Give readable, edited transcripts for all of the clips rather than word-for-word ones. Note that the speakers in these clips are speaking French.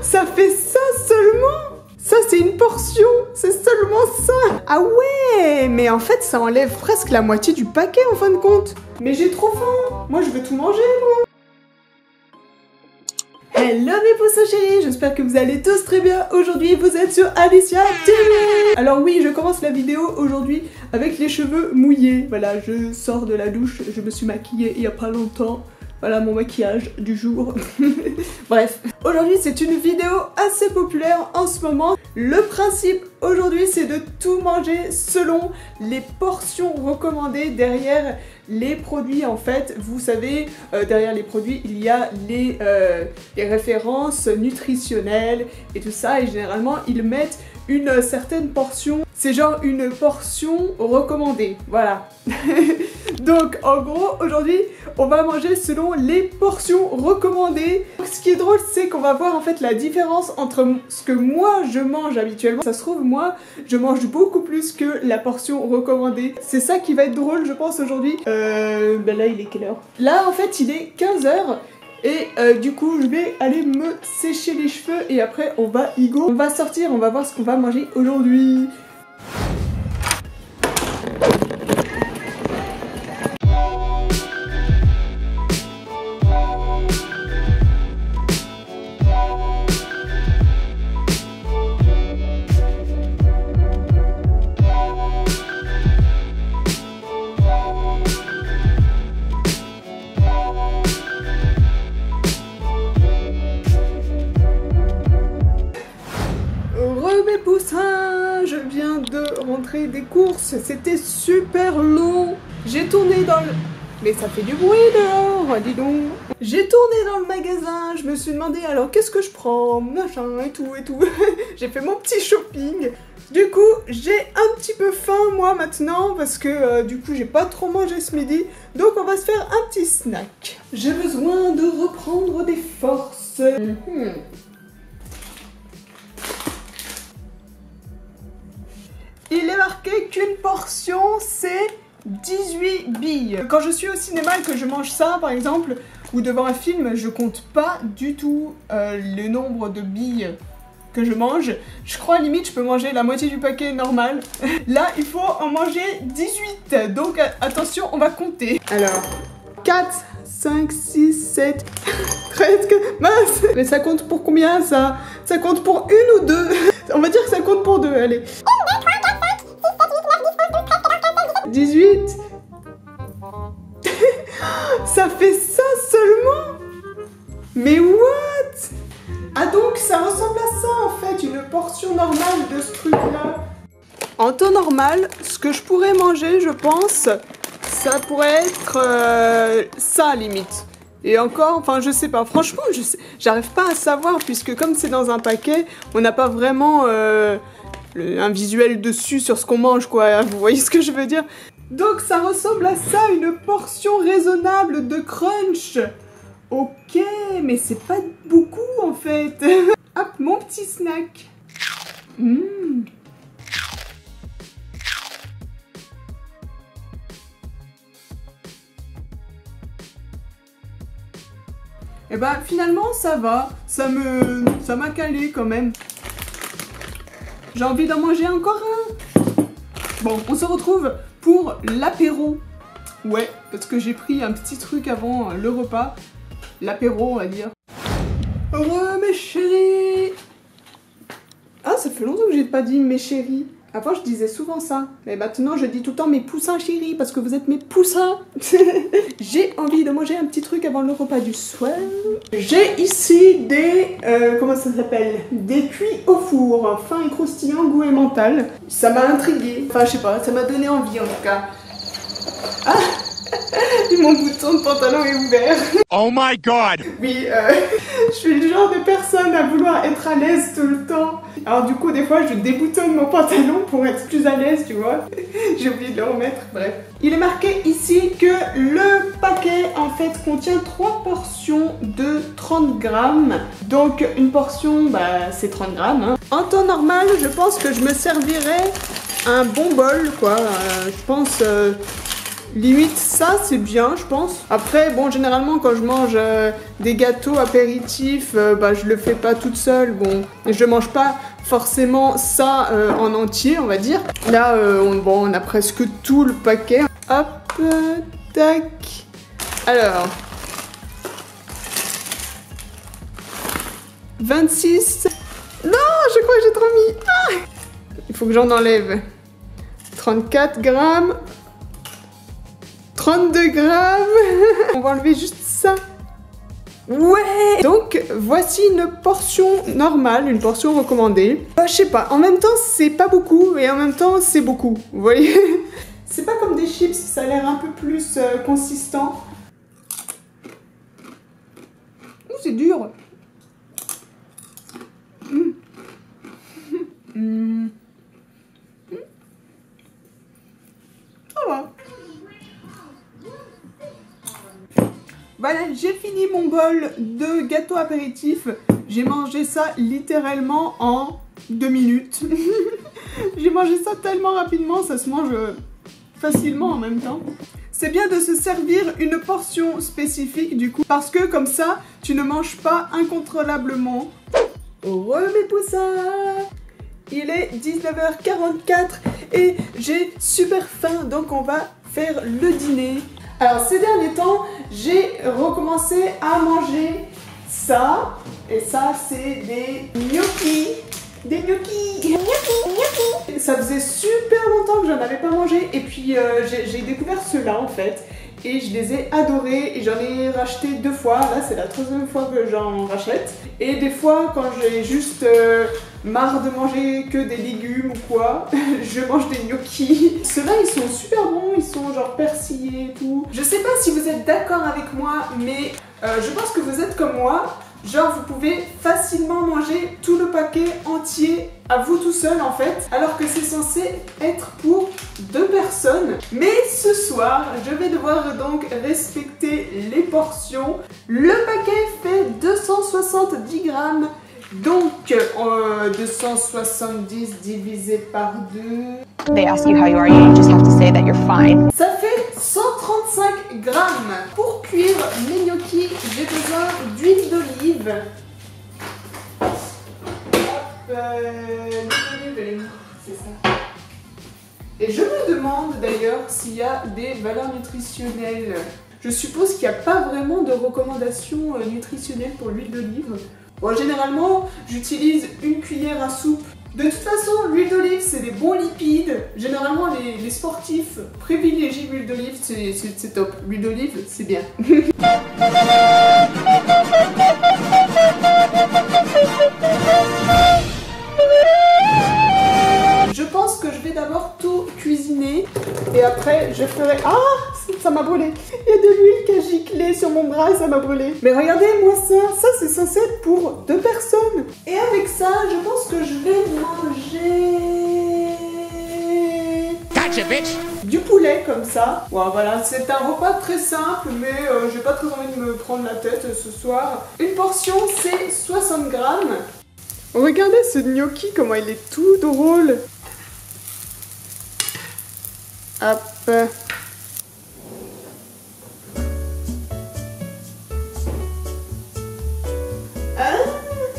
Ça fait ça seulement? Ça c'est une portion, c'est seulement ça. Ah ouais, mais en fait ça enlève presque la moitié du paquet en fin de compte. Mais j'ai trop faim, moi je veux tout manger moi. Hello mes pouces chéris, j'espère que vous allez tous très bien. Aujourd'hui vous êtes sur Alicia TV. Alors oui, je commence la vidéo aujourd'hui avec les cheveux mouillés. Voilà, je sors de la douche, je me suis maquillée il y a pas longtemps. Voilà mon maquillage du jour. Bref, aujourd'hui c'est une vidéo assez populaire en ce moment. Le principe aujourd'hui c'est de tout manger selon les portions recommandées derrière les produits. En fait, vous savez, derrière les produits il y a les références nutritionnelles et tout ça, et généralement ils mettent une certaine portion. C'est genre une portion recommandée, voilà. Donc en gros aujourd'hui on va manger selon les portions recommandées. Donc, ce qui est drôle c'est qu'on va voir en fait la différence entre ce que moi je mange habituellement. Ça se trouve moi je mange beaucoup plus que la portion recommandée. C'est ça qui va être drôle je pense aujourd'hui. Ben là il est quelle heure? Là en fait il est 15 h. Et du coup je vais aller me sécher les cheveux et après on va on va sortir, on va voir ce qu'on va manger aujourd'hui. Je viens de rentrer des courses, c'était super long. J'ai tourné dans le... Mais ça fait du bruit dehors, dis donc. J'ai tourné dans le magasin, je me suis demandé alors qu'est-ce que je prends, machin et tout. J'ai fait mon petit shopping. Du coup, j'ai un petit peu faim moi maintenant parce que du coup j'ai pas trop mangé ce midi. Donc on va se faire un petit snack. J'ai besoin de reprendre des forces. Il est marqué qu'une portion c'est 18 billes. Quand je suis au cinéma et que je mange ça par exemple, ou devant un film, je compte pas du tout le nombre de billes que je mange. Je crois limite je peux manger la moitié du paquet normal. Là il faut en manger 18. Donc attention, on va compter. Alors 4, 5, 6, 7, 13, mince. Mais ça compte pour combien ça? Ça compte pour une ou deux? On va dire que ça compte pour deux, allez. 18. Ça fait ça seulement? Mais what? Ah donc ça ressemble à ça en fait, une portion normale de ce truc là. En temps normal, ce que je pourrais manger je pense, ça pourrait être ça limite. Et encore, enfin je sais pas, franchement j'arrive pas à savoir puisque comme c'est dans un paquet, on n'a pas vraiment un visuel dessus sur ce qu'on mange quoi, vous voyez ce que je veux dire? Donc ça ressemble à ça, une portion raisonnable de crunch. Ok, mais c'est pas beaucoup en fait. Hop, mon petit snack. Et bah finalement ça va, ça m'a calé quand même. J'ai envie d'en manger encore un. Bon, on se retrouve pour l'apéro. Ouais, parce que j'ai pris un petit truc avant le repas. L'apéro, on va dire. Oh mes chéris. Ah, ça fait longtemps que j'ai pas dit mes chéris. Avant, je disais souvent ça. Mais maintenant, je dis tout le temps mes poussins chéris parce que vous êtes mes poussins. J'ai envie de manger un petit truc avant le repas du soir. J'ai ici des... comment ça s'appelle? Des cuits au four. Fin et croustillant, goût et mental. Ça m'a intriguée. Enfin, je sais pas, ça m'a donné envie en tout cas. Ah, mon bouton de pantalon est ouvert. Oh my god. Oui, je suis le genre de personne à vouloir être à l'aise tout le temps. Alors du coup, des fois, je déboutonne mon pantalon pour être plus à l'aise, tu vois. J'ai oublié de le remettre, bref. Il est marqué ici que le paquet, en fait, contient 3 portions de 30 grammes. Donc, une portion, bah, c'est 30 grammes. Hein. En temps normal, je pense que je me servirais un bon bol, quoi. Je pense Limite ça c'est bien je pense. Après bon généralement quand je mange des gâteaux apéritifs, bah je le fais pas toute seule. Bon, je mange pas forcément ça en entier on va dire. Là on a presque tout le paquet. Hop, tac. Alors 26. Non, je crois que j'ai trop mis. Ah, il faut que j'en enlève. 34 grammes. 32 grammes. On va enlever juste ça. Ouais. Donc, voici une portion normale, une portion recommandée. Je sais pas, en même temps, c'est pas beaucoup et en même temps, c'est beaucoup. Vous voyez? C'est pas comme des chips, ça a l'air un peu plus consistant. C'est dur. Ça va. Voilà, j'ai fini mon bol de gâteau apéritif. J'ai mangé ça littéralement en 2 minutes. J'ai mangé ça tellement rapidement, ça se mange facilement en même temps. C'est bien de se servir une portion spécifique du coup, parce que comme ça, tu ne manges pas incontrôlablement. Mes poussins! Il est 19h44 et j'ai super faim, donc on va faire le dîner. Alors ces derniers temps, j'ai recommencé à manger ça. Et ça, c'est des gnocchis. Des gnocchis. Ça faisait super longtemps que j'en avais pas mangé. Et puis j'ai découvert ceux-là en fait. Et je les ai adorés et j'en ai racheté 2 fois. Là, c'est la 3e fois que j'en rachète. Et des fois, quand j'ai juste marre de manger que des légumes ou quoi, je mange des gnocchis. Ceux-là, ils sont super bons, ils sont genre persillés et tout. Je sais pas si vous êtes d'accord avec moi, mais je pense que vous êtes comme moi. Genre, vous pouvez facilement manger tout le paquet entier à vous tout seul en fait, alors que c'est censé être pour 2 personnes. Mais ce soir, je vais devoir donc respecter les portions. Le paquet fait 270 grammes. Donc, 270 divisé par 2. They ask you how you are, you just have to say that you're fine. Ça fait 135 grammes. Pour cuire mes gnocchis, j'ai besoin d'huile d'olive. L'huile d'olive, c'est ça. Et je me demande d'ailleurs s'il y a des valeurs nutritionnelles. Je suppose qu'il n'y a pas vraiment de recommandations nutritionnelles pour l'huile d'olive. Bon, généralement, j'utilise une cuillère à soupe. De toute façon, l'huile d'olive, c'est des bons lipides. Généralement, les sportifs privilégient l'huile d'olive, c'est top. L'huile d'olive, c'est bien. Je pense que je vais d'abord tout cuisiner et après je ferai... Ah, ça m'a brûlé. Il y a de l'huile qui a giclé sur mon bras et ça m'a brûlé. Mais regardez-moi ça, ça c'est censé être pour 2 personnes. Et avec ça, je pense que je vais manger... Gotcha, bitch. Du poulet comme ça. Bon, voilà, c'est un repas très simple, mais j'ai pas très envie de me prendre la tête ce soir. Une portion, c'est 60 grammes. Regardez ce gnocchi, comment il est tout drôle. Hop.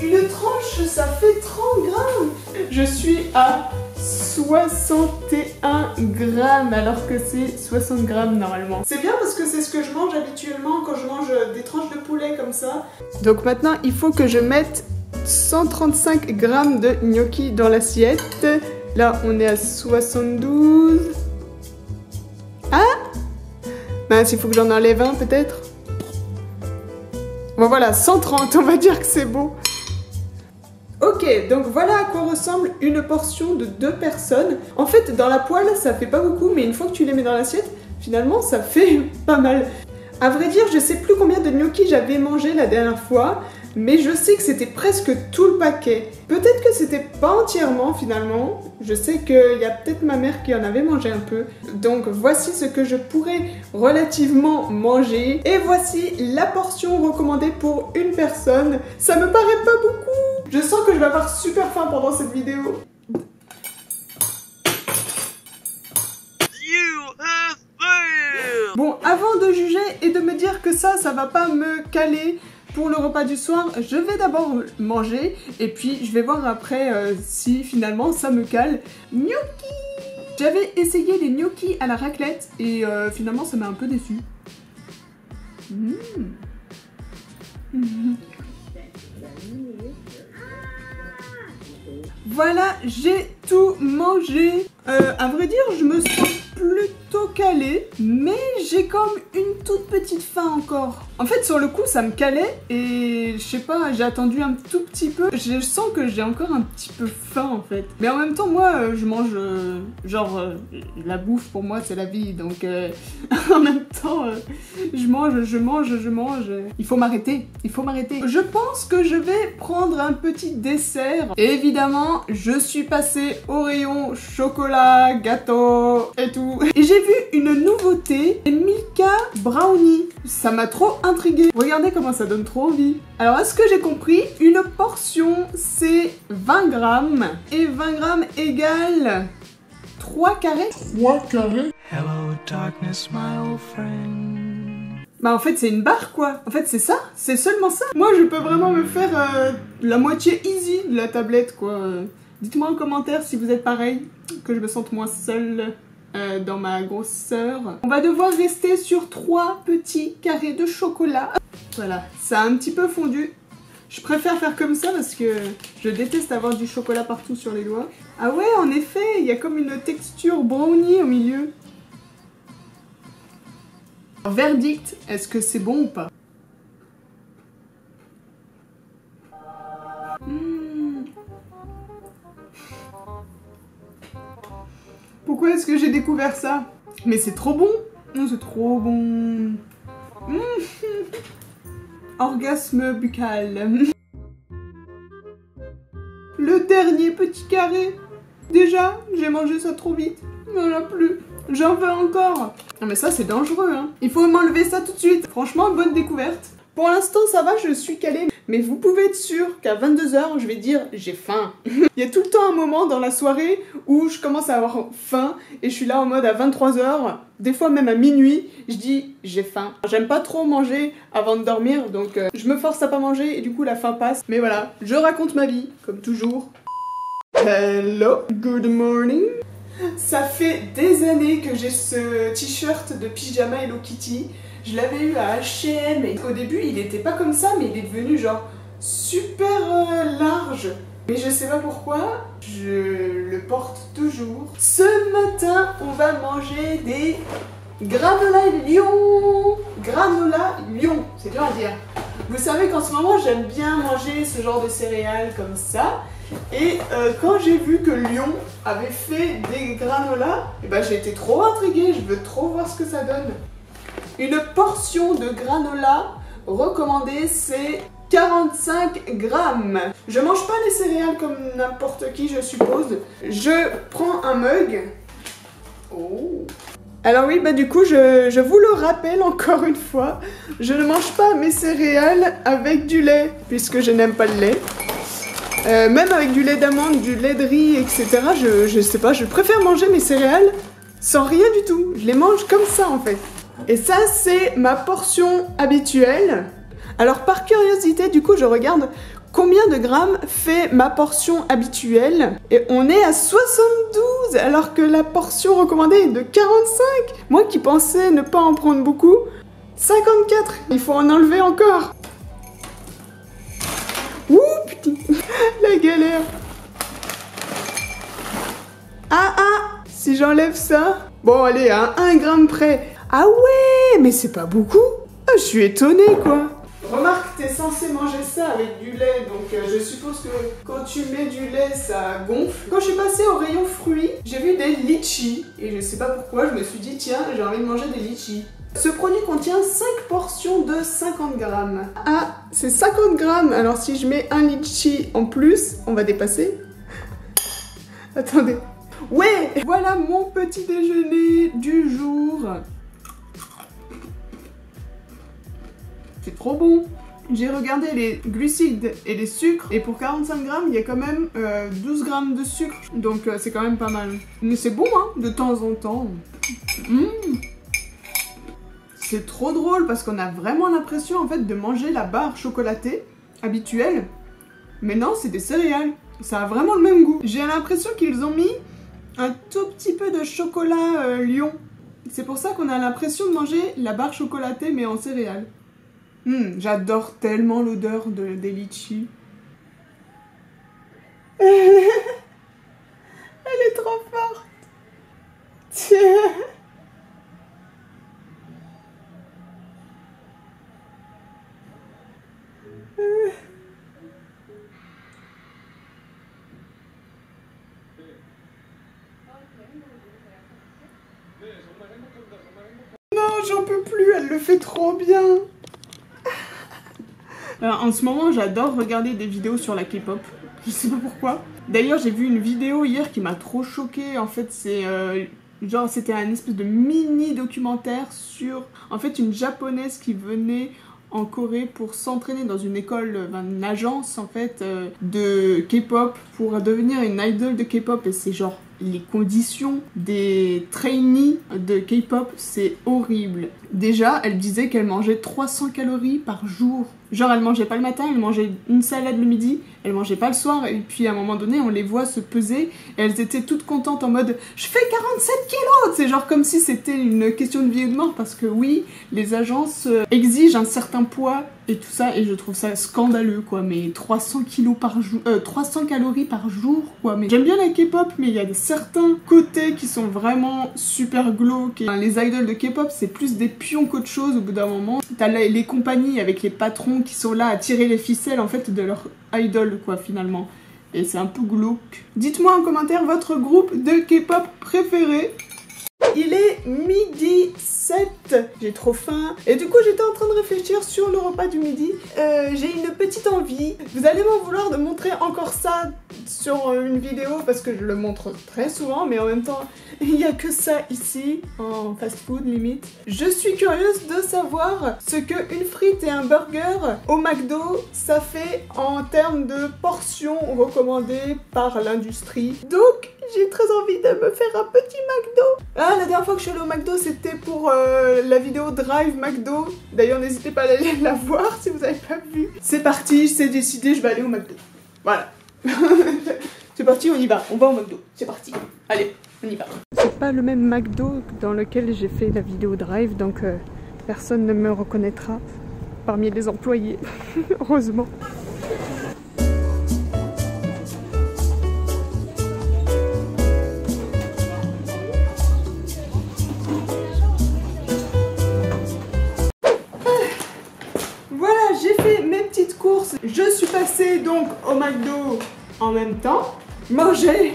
Une tranche, ça fait 30 grammes. Je suis à 61 grammes alors que c'est 60 grammes normalement. C'est bien parce que c'est ce que je mange habituellement quand je mange des tranches de poulet comme ça. Donc maintenant, il faut que je mette 135 grammes de gnocchi dans l'assiette. Là, on est à 72. Ah! Mince, il faut que j'en enlève un peut-être. Bon voilà, 130, on va dire que c'est beau. Ok, donc voilà à quoi ressemble une portion de 2 personnes. En fait, dans la poêle, ça fait pas beaucoup, mais une fois que tu les mets dans l'assiette, finalement, ça fait pas mal. À vrai dire, je sais plus combien de gnocchis j'avais mangé la dernière fois, mais je sais que c'était presque tout le paquet. Peut-être que c'était pas entièrement finalement. Je sais qu'il y a peut-être ma mère qui en avait mangé un peu. Donc voici ce que je pourrais relativement manger. Et voici la portion recommandée pour une personne. Ça me paraît pas beaucoup. Je sens que je vais avoir super faim pendant cette vidéo. ça va pas me caler pour le repas du soir. Je vais d'abord manger et puis je vais voir après si finalement ça me cale. Gnocchi! J'avais essayé les gnocchis à la raclette et finalement ça m'a un peu déçu. Voilà, j'ai tout mangé. À vrai dire, je me sens plutôt calée, mais j'ai comme une toute petite faim encore. En fait, sur le coup, ça me calait et je sais pas, j'ai attendu un tout petit peu. Je sens que j'ai encore un petit peu faim en fait. Mais en même temps, moi, je mange la bouffe pour moi, c'est la vie. Donc, en même temps, je mange. Il faut m'arrêter, il faut m'arrêter. Je pense que je vais prendre un petit dessert. Et évidemment, je suis passée au rayon chocolat, gâteau et tout. Et j'ai vu une nouveauté, les Milka Brownie. Ça m'a trop intriguée. Regardez comment ça donne trop envie. Alors, est-ce que j'ai compris? Une portion, c'est 20 grammes. Et 20 grammes égale 3 carrés. 3 carrés? Hello darkness, my old friend. Bah en fait c'est une barre quoi. En fait c'est ça, c'est seulement ça. Moi je peux vraiment me faire la moitié easy de la tablette quoi. Dites-moi en commentaire si vous êtes pareil, que je me sente moins seule dans ma grosseur. On va devoir rester sur 3 petits carrés de chocolat. Voilà, ça a un petit peu fondu. Je préfère faire comme ça parce que je déteste avoir du chocolat partout sur les doigts. Ah ouais, en effet, il y a comme une texture brownie au milieu. Verdict, est-ce que c'est bon ou pas? Pourquoi est-ce que j'ai découvert ça? Mais c'est trop bon! Non, c'est trop bon! Orgasme buccal. Le dernier petit carré. Déjà, j'ai mangé ça trop vite. Il n'y en a plus. J'en veux encore. Non mais ça c'est dangereux hein. Il faut m'enlever ça tout de suite. Franchement, bonne découverte. Pour l'instant ça va, je suis calée. Mais vous pouvez être sûr qu'à 22 h, je vais dire j'ai faim. Il y a tout le temps un moment dans la soirée où je commence à avoir faim et je suis là en mode à 23 h, des fois même à minuit, je dis j'ai faim. J'aime pas trop manger avant de dormir donc je me force à pas manger et du coup la faim passe. Mais voilà, je raconte ma vie comme toujours. Hello, good morning. Ça fait des années que j'ai ce t-shirt de pyjama Hello Kitty. Je l'avais eu à H&M et au début il était pas comme ça mais il est devenu genre super large. Mais je sais pas pourquoi, je le porte toujours. Ce matin on va manger des granola Lion. Granola Lion, c'est dur à dire. Vous savez qu'en ce moment j'aime bien manger ce genre de céréales comme ça. Et quand j'ai vu que Lyon avait fait des granolas, et ben j'ai été trop intriguée, je veux trop voir ce que ça donne. Une portion de granola recommandée, c'est 45 grammes. Je mange pas les céréales comme n'importe qui, je suppose. Je prends un mug. Oh. Alors oui, bah du coup, je vous le rappelle encore une fois, je ne mange pas mes céréales avec du lait, puisque je n'aime pas le lait. Même avec du lait d'amande, du lait de riz, etc. Je sais pas, je préfère manger mes céréales sans rien du tout. Je les mange comme ça en fait. Et ça, c'est ma portion habituelle. Alors par curiosité, du coup, je regarde combien de grammes fait ma portion habituelle. Et on est à 72, alors que la portion recommandée est de 45. Moi qui pensais ne pas en prendre beaucoup, 54. Il faut en enlever encore. Ouh, putain, la galère. Ah, si j'enlève ça... Bon, allez, à 1 gramme près. Ah ouais, mais c'est pas beaucoup. Ah, je suis étonnée, quoi. Remarque, t'es censé manger ça avec du lait, donc je suppose que quand tu mets du lait, ça gonfle. Quand je suis passée au rayon fruits, j'ai vu des litchis. Et je sais pas pourquoi, je me suis dit, tiens, j'ai envie de manger des litchis. Ce produit contient 5 portions de 50 grammes. Ah, c'est 50 grammes. Alors si je mets un litchi en plus, on va dépasser. Attendez. Ouais, voilà mon petit déjeuner du jour. C'est trop bon. J'ai regardé les glucides et les sucres et pour 45 grammes, il y a quand même 12 grammes de sucre. Donc c'est quand même pas mal. Mais c'est bon, hein, de temps en temps. C'est trop drôle parce qu'on a vraiment l'impression en fait de manger la barre chocolatée habituelle. Mais non, c'est des céréales. Ça a vraiment le même goût. J'ai l'impression qu'ils ont mis un tout petit peu de chocolat Lion. C'est pour ça qu'on a l'impression de manger la barre chocolatée mais en céréales. J'adore tellement l'odeur des litchis. Elle est trop forte. Tiens. Non, j'en peux plus, elle le fait trop bien. En ce moment, j'adore regarder des vidéos sur la K-pop. Je sais pas pourquoi. D'ailleurs, j'ai vu une vidéo hier qui m'a trop choquée. En fait, c'est genre, c'était un espèce de mini documentaire sur en fait une japonaise qui venait en Corée pour s'entraîner dans une école, une agence en fait de K-pop pour devenir une idol de K-pop. Et c'est genre les conditions des trainees de K-pop, c'est horrible. Déjà, elle disait qu'elle mangeait 300 calories par jour. Genre, elle mangeait pas le matin, elle mangeait une salade le midi, elle mangeait pas le soir, et puis à un moment donné, on les voit se peser, et elles étaient toutes contentes en mode « Je fais 47 kilos !» C'est genre comme si c'était une question de vie ou de mort, parce que oui, les agences exigent un certain poids et tout ça, et je trouve ça scandaleux, quoi. Mais 300 kilos par jour, 300 calories par jour, quoi. Mais j'aime bien la K-pop, mais il y a certains côtés qui sont vraiment super glauques. Et les idols de K-pop, c'est plus des pions qu'autre chose au bout d'un moment. T'as les compagnies avec les patrons qui sont là à tirer les ficelles, en fait, de leur idol, quoi, finalement. Et c'est un peu glauque. Dites-moi en commentaire votre groupe de K-pop préféré. Il est midi 7, j'ai trop faim et du coup j'étais en train de réfléchir sur le repas du midi. J'ai une petite envie, vous allez m'en vouloir de montrer encore ça sur une vidéo parce que je le montre très souvent, mais en même temps il n'y a que ça ici en fast food limite. Je suis curieuse de savoir ce que une frite et un burger au McDo ça fait en termes de portions recommandées par l'industrie. Donc j'ai très envie de me faire un petit McDo. Ah, la dernière fois que je suis allée au McDo, c'était pour la vidéo Drive McDo. D'ailleurs, n'hésitez pas à aller la voir si vous n'avez pas vu. C'est parti, c'est décidé, je vais aller au McDo. Voilà. C'est parti, on y va. On va au McDo. C'est parti. Allez, on y va. C'est pas le même McDo dans lequel j'ai fait la vidéo Drive, donc personne ne me reconnaîtra parmi les employés. Heureusement. Je suis passée donc au McDo en même temps. Manger.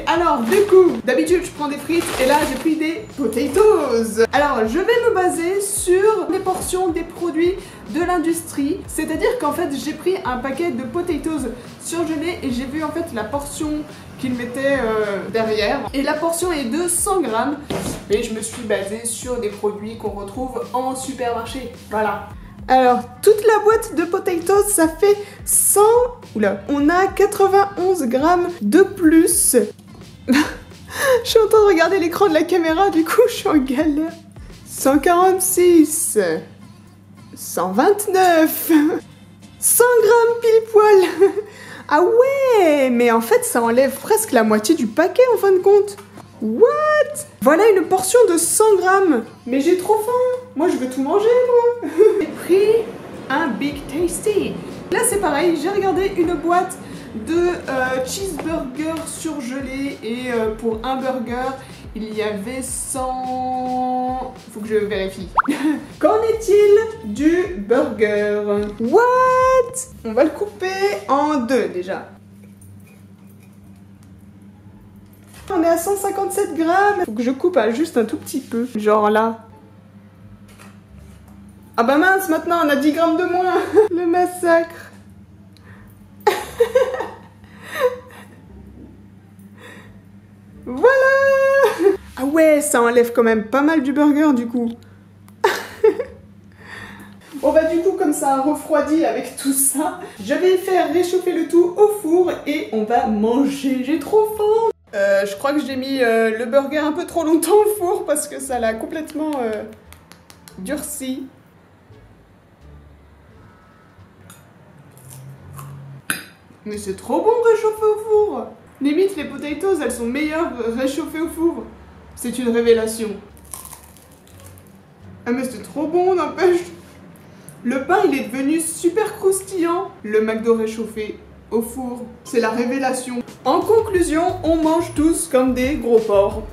Alors du coup, d'habitude je prends des frites et là j'ai pris des potatoes. Alors je vais me baser sur les portions des produits de l'industrie. C'est-à-dire qu'en fait j'ai pris un paquet de potatoes surgelés et j'ai vu en fait la portion qu'ils mettaient derrière. Et la portion est de 100 grammes. Et je me suis basée sur des produits qu'on retrouve en supermarché. Voilà. Alors, toute la boîte de potatoes, ça fait 100... Oula, on a 91 grammes de plus. Je suis en train de regarder l'écran de la caméra, du coup, je suis en galère. 146. 129. 100 grammes pile poil. Ah ouais, mais en fait, ça enlève presque la moitié du paquet, en fin de compte. What? Voilà une portion de 100 grammes. Mais j'ai trop faim. Moi, je veux tout manger, moi. J'ai pris un Big Tasty. Là, c'est pareil. J'ai regardé une boîte de cheeseburger surgelé. Et pour un burger, il y avait 100... Faut que je vérifie. Qu'en est-il du burger? What? On va le couper en deux, déjà. On est à 157 grammes. Faut que je coupe à juste un tout petit peu. Genre là. Ah bah mince, maintenant on a 10 grammes de moins. Le massacre. Voilà. Ah ouais, ça enlève quand même pas mal du burger du coup. Bon bah du coup, comme ça a refroidi avec tout ça, je vais faire réchauffer le tout au four et on va manger. J'ai trop faim. Je crois que j'ai mis le burger un peu trop longtemps au four parce que ça l'a complètement durci. Mais c'est trop bon réchauffé au four. Limite, les potatoes, elles sont meilleures réchauffées au four. C'est une révélation. Ah mais c'est trop bon, n'empêche. Le pain, il est devenu super croustillant. Le McDo réchauffé au four, c'est la révélation. En conclusion, on mange tous comme des gros porcs.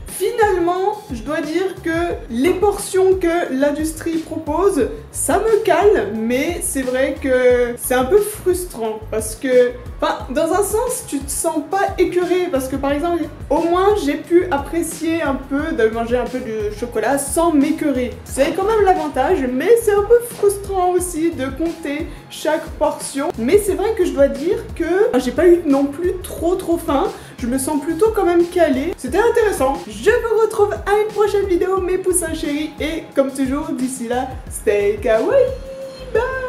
Finalement, je dois dire que les portions que l'industrie propose, ça me cale, mais c'est vrai que c'est un peu frustrant parce que, enfin, dans un sens, tu te sens pas écœuré parce que par exemple, au moins j'ai pu apprécier un peu de manger un peu de chocolat sans m'écœurer. C'est quand même l'avantage, mais c'est un peu frustrant aussi de compter chaque portion. Mais c'est vrai que je dois dire que j'ai pas eu non plus trop faim. Je me sens plutôt quand même calée. C'était intéressant. Je vous retrouve à une prochaine vidéo, mes poussins chéris. Et comme toujours, d'ici là, stay kawaii. Bye.